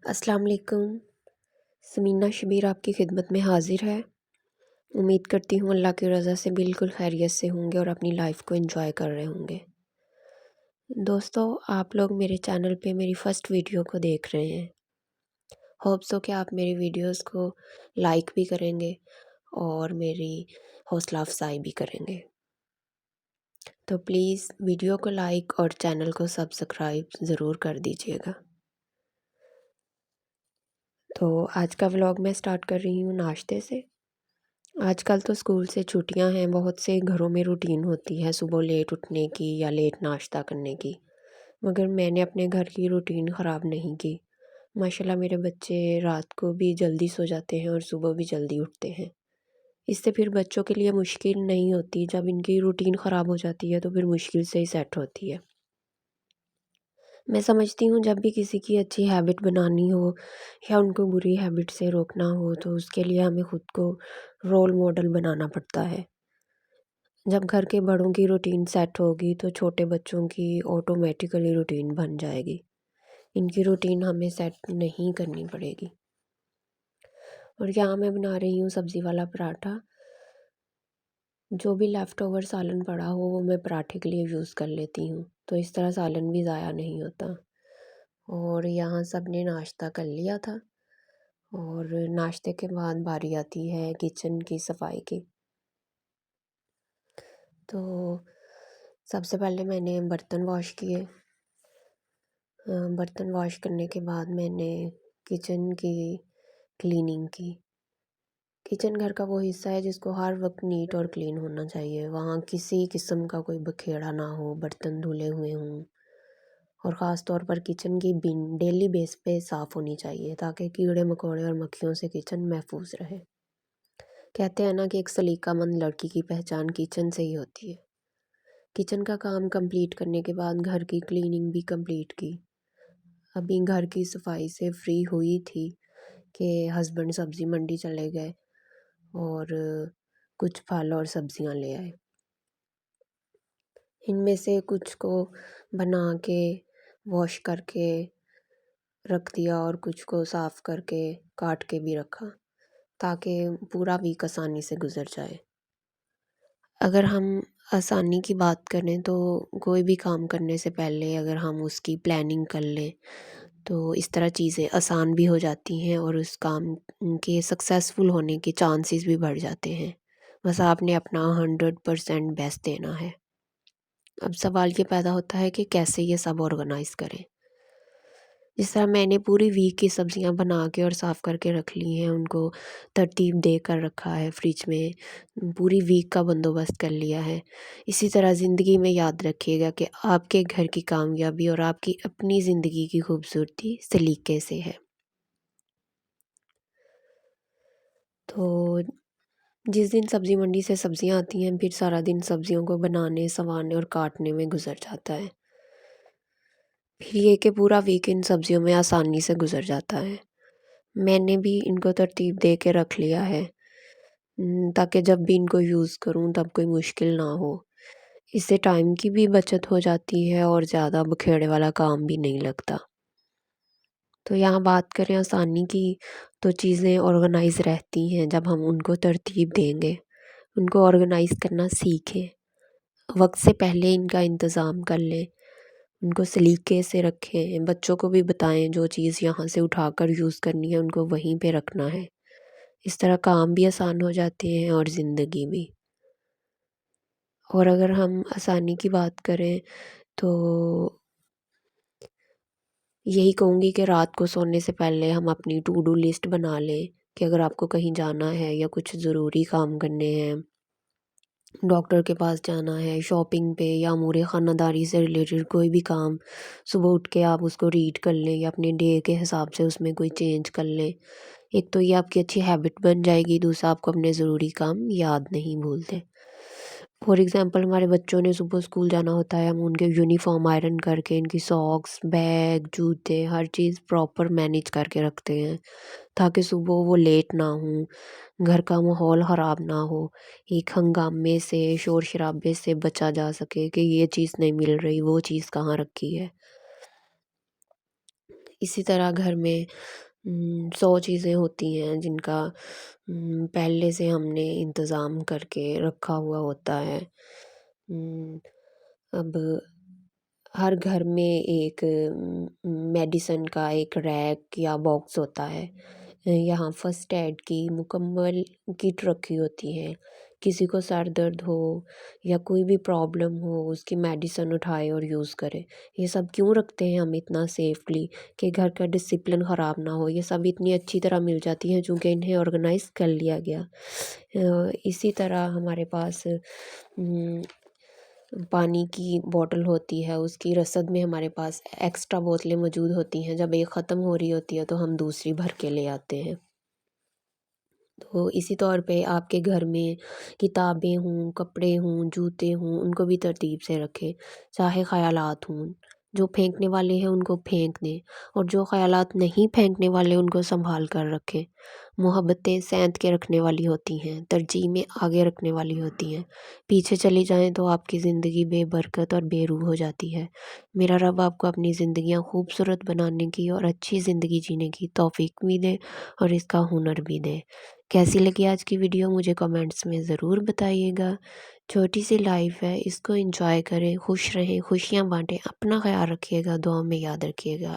السلام علیکم۔ سمینہ شبیر آپ کی خدمت میں حاضر ہے۔ امید کرتی ہوں اللہ کی رضا سے بالکل خیریت سے ہوں گے اور اپنی لائف کو انجوائے کر رہے ہوں گے۔ دوستو، آپ لوگ میرے چینل پہ میری فرسٹ ویڈیو کو دیکھ رہے ہیں۔ ہوپ سو کہ آپ میری ویڈیوز کو لائک بھی کریں گے اور میری حوصلہ افزائی بھی کریں گے۔ تو پلیز ویڈیو کو لائک اور چینل کو سبسکرائب ضرور کر دیجیے گا۔ تو آج کا ولاگ میں سٹارٹ کر رہی ہوں ناشتے سے۔ آج کل تو اسکول سے چھٹیاں ہیں، بہت سے گھروں میں روٹین ہوتی ہے صبح لیٹ اٹھنے کی یا لیٹ ناشتہ کرنے کی، مگر میں نے اپنے گھر کی روٹین خراب نہیں کی۔ ماشاءاللہ میرے بچے رات کو بھی جلدی سو جاتے ہیں اور صبح بھی جلدی اٹھتے ہیں۔ اس سے پھر بچوں کے لیے مشکل نہیں ہوتی، جب ان کی روٹین خراب ہو جاتی ہے تو پھر مشکل سے ہی سیٹ ہوتی ہے۔ میں سمجھتی ہوں جب بھی کسی کی اچھی ہیبٹ بنانی ہو یا ان کو بری ہیبٹ سے روکنا ہو تو اس کے لیے ہمیں خود کو رول ماڈل بنانا پڑتا ہے۔ جب گھر کے بڑوں کی روٹین سیٹ ہوگی تو چھوٹے بچوں کی آٹومیٹیکلی روٹین بن جائے گی۔ ان کی روٹین ہمیں سیٹ نہیں کرنی پڑے گی۔ اور یہاں میں بنا رہی ہوں سبزی والا پراٹھا۔ جو بھی لیفٹ اوور سالن پڑا ہو وہ میں پراٹھے کے لیے یوز کر لیتی ہوں، تو اس طرح سالن بھی ضائع نہیں ہوتا۔ اور یہاں سب نے ناشتہ کر لیا تھا اور ناشتے کے بعد باری آتی ہے کچن کی صفائی کی۔ تو سب سے پہلے میں نے برتن واش کیے۔ برتن واش کرنے کے بعد میں نے کچن کی کلیننگ کی۔ کچن گھر کا وہ حصہ ہے جس کو ہر وقت نیٹ اور کلین ہونا چاہیے، وہاں کسی قسم کا کوئی بکھیڑا نہ ہو، برتن دھلے ہوئے ہوں، اور خاص طور پر کچن کی بن ڈیلی بیس پہ صاف ہونی چاہیے تاکہ کیڑے مکوڑے اور مکھیوں سے کچن محفوظ رہے۔ کہتے ہیں نا کہ ایک سلیقہ مند لڑکی کی پہچان کچن سے ہی ہوتی ہے۔ کچن کا کام کمپلیٹ کرنے کے بعد گھر کی کلیننگ بھی کمپلیٹ کی۔ ابھی گھر کی صفائی سے فری ہوئی تھی کہ ہسبینڈ سبزی منڈی چلے گئے اور کچھ پھل اور سبزیاں لے آئے۔ ان میں سے کچھ کو بنا کے واش کر کے رکھ دیا اور کچھ کو صاف کر کے کاٹ کے بھی رکھا تاکہ پورا ویک آسانی سے گزر جائے۔ اگر ہم آسانی کی بات کریں تو کوئی بھی کام کرنے سے پہلے اگر ہم اس کی پلاننگ کر لیں تو اس طرح چیزیں آسان بھی ہو جاتی ہیں اور اس کام کے سکسیزفل ہونے کے چانسز بھی بڑھ جاتے ہیں۔ بس آپ نے اپنا 100% بیسٹ دینا ہے۔ اب سوال یہ پیدا ہوتا ہے کہ کیسے یہ سب آرگنائز کریں۔ جس طرح میں نے پوری ویک کی سبزیاں بنا کے اور صاف کر کے رکھ لی ہیں، ان کو ترتیب دے کر رکھا ہے فریج میں، پوری ویک کا بندوبست کر لیا ہے، اسی طرح زندگی میں یاد رکھیے گا کہ آپ کے گھر کی کامیابی اور آپ کی اپنی زندگی کی خوبصورتی سلیقے سے ہے۔ تو جس دن سبزی منڈی سے سبزیاں آتی ہیں پھر سارا دن سبزیوں کو بنانے، سنوارنے اور کاٹنے میں گزر جاتا ہے۔ پھر یہ کہ پورا ویک ان سبزیوں میں آسانی سے گزر جاتا ہے۔ میں نے بھی ان کو ترتیب دے کے رکھ لیا ہے تاکہ جب بھی ان کو یوز کروں تب کوئی مشکل نہ ہو۔ اس سے ٹائم کی بھی بچت ہو جاتی ہے اور زیادہ بکھیڑے والا کام بھی نہیں لگتا۔ تو یہاں بات کریں آسانی کی تو چیزیں آرگنائز رہتی ہیں جب ہم ان کو ترتیب دیں گے، ان کو آرگنائز کرنا سیکھیں، وقت سے پہلے ان کا انتظام کر لیں، ان کو سلیقے سے رکھیں، بچوں کو بھی بتائیں جو چیز یہاں سے اٹھا کر یوز کرنی ہے ان کو وہیں پہ رکھنا ہے۔ اس طرح کام بھی آسان ہو جاتے ہیں اور زندگی بھی۔ اور اگر ہم آسانی کی بات کریں تو یہی کہوں گی کہ رات کو سونے سے پہلے ہم اپنی ٹو ڈو لسٹ بنا لیں کہ اگر آپ کو کہیں جانا ہے یا کچھ ضروری کام کرنے ہیں، ڈاکٹر کے پاس جانا ہے، شاپنگ پہ یا امور خانہ داری سے ریلیٹڈ کوئی بھی کام، صبح اٹھ کے آپ اس کو ریڈ کر لیں یا اپنے ڈے کے حساب سے اس میں کوئی چینج کر لیں۔ ایک تو یہ آپ کی اچھی ہیبٹ بن جائے گی، دوسرا آپ کو اپنے ضروری کام یاد نہیں بھولتے۔ فار ایگزامپل ہمارے بچوں نے صبح اسکول جانا ہوتا ہے، ہم ان کے یونیفارم آئرن کر کے ان کی ساکس، بیگ، جوتے، ہر چیز پراپر مینیج کر کے رکھتے ہیں تاکہ صبح وہ لیٹ نہ ہوں، گھر کا ماحول خراب نہ ہو، ایک ہنگامے سے، شور شرابے سے بچا جا سکے کہ یہ چیز نہیں مل رہی، وہ چیز کہاں رکھی ہے۔ اسی طرح گھر میں 100 چیزیں ہوتی ہیں جن کا پہلے سے ہم نے انتظام کر کے رکھا ہوا ہوتا ہے۔ اب ہر گھر میں ایک میڈیسن کا ایک ریک یا باکس ہوتا ہے، یہاں فرسٹ ایڈ کی مکمل کٹ رکھی ہوتی ہے۔ کسی کو سر درد ہو یا کوئی بھی پرابلم ہو اس کی میڈیسن اٹھائے اور یوز کرے۔ یہ سب کیوں رکھتے ہیں ہم اتنا سیفلی کہ گھر کا ڈسپلن خراب نہ ہو؟ یہ سب اتنی اچھی طرح مل جاتی ہیں چونکہ انہیں آرگنائز کر لیا گیا۔ اسی طرح ہمارے پاس پانی کی بوٹل ہوتی ہے، اس کی رسد میں ہمارے پاس ایکسٹرا بوتلیں موجود ہوتی ہیں۔ جب ایک ختم ہو رہی ہوتی ہے تو ہم دوسری بھر کے لے آتے ہیں۔ تو اسی طور پہ آپ کے گھر میں کتابیں ہوں، کپڑے ہوں، جوتے ہوں، ان کو بھی ترتیب سے رکھیں۔ چاہے خیالات ہوں، جو پھینکنے والے ہیں ان کو پھینک دیں، اور جو خیالات نہیں پھینکنے والے ان کو سنبھال کر رکھیں۔ محبتیں سینت کے رکھنے والی ہوتی ہیں، ترجیح میں آگے رکھنے والی ہوتی ہیں۔ پیچھے چلی جائیں تو آپ کی زندگی بے برکت اور بے روح ہو جاتی ہے۔ میرا رب آپ کو اپنی زندگیاں خوبصورت بنانے کی اور اچھی زندگی جینے کی توفیق بھی دے اور اس کا ہنر بھی دے۔ کیسی لگی آج کی ویڈیو مجھے کمنٹس میں ضرور بتائیے گا۔ چھوٹی سی لائف ہے، اس کو انجوائے کریں، خوش رہیں، خوشیاں بانٹیں، اپنا خیال رکھیے گا، دعاؤں میں یاد رکھیے گا۔